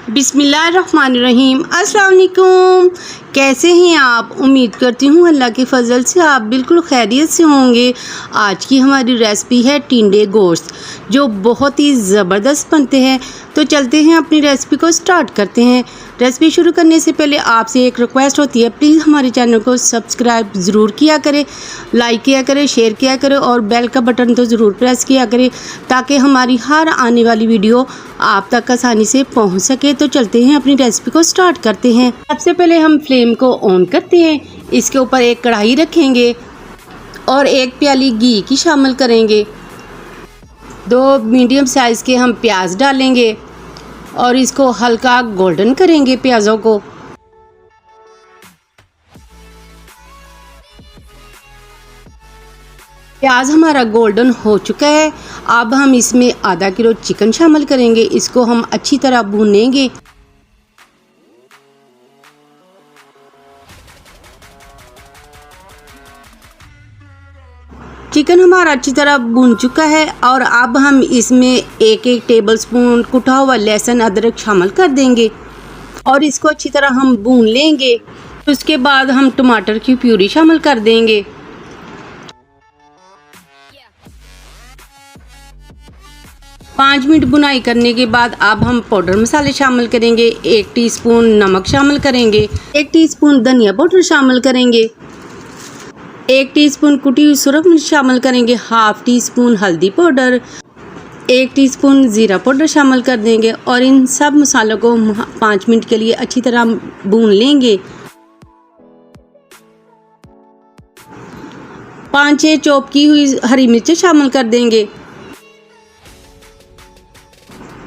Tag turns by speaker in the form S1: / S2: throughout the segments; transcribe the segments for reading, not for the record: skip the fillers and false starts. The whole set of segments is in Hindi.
S1: बिस्मिल्लाहिर्रहमानिर्रहीम। अस्सलाम वालेकुम। कैसे हैं आप? उम्मीद करती हूँ अल्लाह के फ़ज़ल से आप बिल्कुल खैरियत से होंगे। आज की हमारी रेसिपी है टिंडे गोश्त, जो बहुत ही ज़बरदस्त बनते हैं। तो चलते हैं अपनी रेसिपी को स्टार्ट करते हैं। रेसिपी शुरू करने से पहले आपसे एक रिक्वेस्ट होती है, प्लीज़ हमारे चैनल को सब्सक्राइब ज़रूर किया करें, लाइक किया करें, शेयर किया करें और बेल का बटन तो ज़रूर प्रेस किया करें ताकि हमारी हर आने वाली वीडियो आप तक आसानी से पहुंच सके। तो चलते हैं अपनी रेसिपी को स्टार्ट करते हैं। सबसे पहले हम फ्लेम को ऑन करते हैं। इसके ऊपर एक कढ़ाई रखेंगे और एक प्याली घी की शामिल करेंगे। 2 मीडियम साइज़ के हम प्याज डालेंगे और इसको हल्का गोल्डन करेंगे प्याज़ों को। प्याज हमारा गोल्डन हो चुका है। अब हम इसमें आधा किलो चिकन शामिल करेंगे। इसको हम अच्छी तरह भूनेंगे। चिकन हमारा अच्छी तरह भून चुका है और अब हम इसमें एक टेबलस्पून कुटा हुआ लहसुन अदरक शामिल कर देंगे और इसको अच्छी तरह हम भून लेंगे। उसके बाद हम टमाटर की प्यूरी शामिल कर देंगे। पाँच मिनट बुनाई करने के बाद अब हम पाउडर मसाले शामिल करेंगे। 1 टीस्पून नमक शामिल करेंगे, 1 टीस्पून धनिया पाउडर शामिल करेंगे, 1 टीस्पून कुटी हुई सुरख मिर्च शामिल करेंगे, हाफ टी स्पून हल्दी पाउडर, 1 टीस्पून ज़ीरा पाउडर शामिल कर देंगे और इन सब मसालों को 5 मिनट के लिए अच्छी तरह भून लेंगे। 5-6 चॉप की हुई हरी मिर्चें शामिल कर देंगे।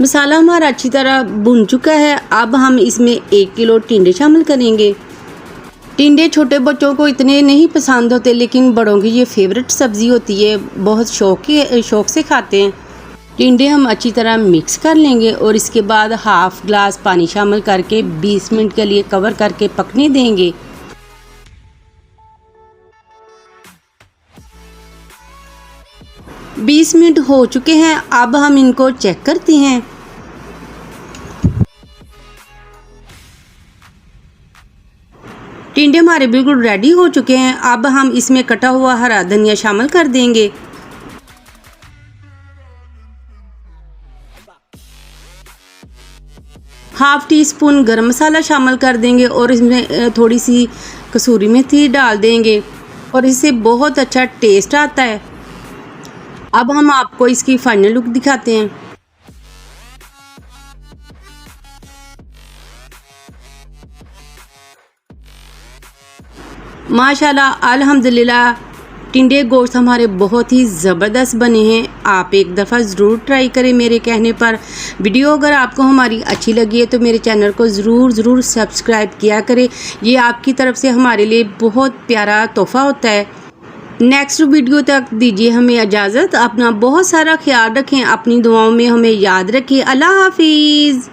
S1: मसाला हमारा अच्छी तरह भुन चुका है। अब हम इसमें 1 किलो टिंडे शामिल करेंगे। टिंडे छोटे बच्चों को इतने नहीं पसंद होते, लेकिन बड़ों की ये फेवरेट सब्ज़ी होती है, बहुत शौक़ से खाते हैं। टिंडे हम अच्छी तरह मिक्स कर लेंगे और इसके बाद हाफ ग्लास पानी शामिल करके 20 मिनट के लिए कवर करके पकने देंगे। बीस मिनट हो चुके हैं। अब हम इनको चेक करते हैं। टिंडे हमारे बिल्कुल रेडी हो चुके हैं। अब हम इसमें कटा हुआ हरा धनिया शामिल कर देंगे। हाफ टी स्पून गरम मसाला शामिल कर देंगे और इसमें थोड़ी सी कसूरी मेथी डाल देंगे और इससे बहुत अच्छा टेस्ट आता है। अब हम आपको इसकी फाइनल लुक दिखाते हैं। माशाल्लाह अल्हम्दुलिल्लाह, टिंडे गोश्त हमारे बहुत ही ज़बरदस्त बने हैं। आप एक दफ़ा ज़रूर ट्राई करें मेरे कहने पर। वीडियो अगर आपको हमारी अच्छी लगी है तो मेरे चैनल को ज़रूर सब्सक्राइब किया करें। ये आपकी तरफ से हमारे लिए बहुत प्यारा तोहफ़ा होता है। नेक्स्ट वीडियो तक दीजिए हमें इजाज़त। अपना बहुत सारा ख्याल रखें, अपनी दुआओं में हमें याद रखें। अल्लाह हाफिज़।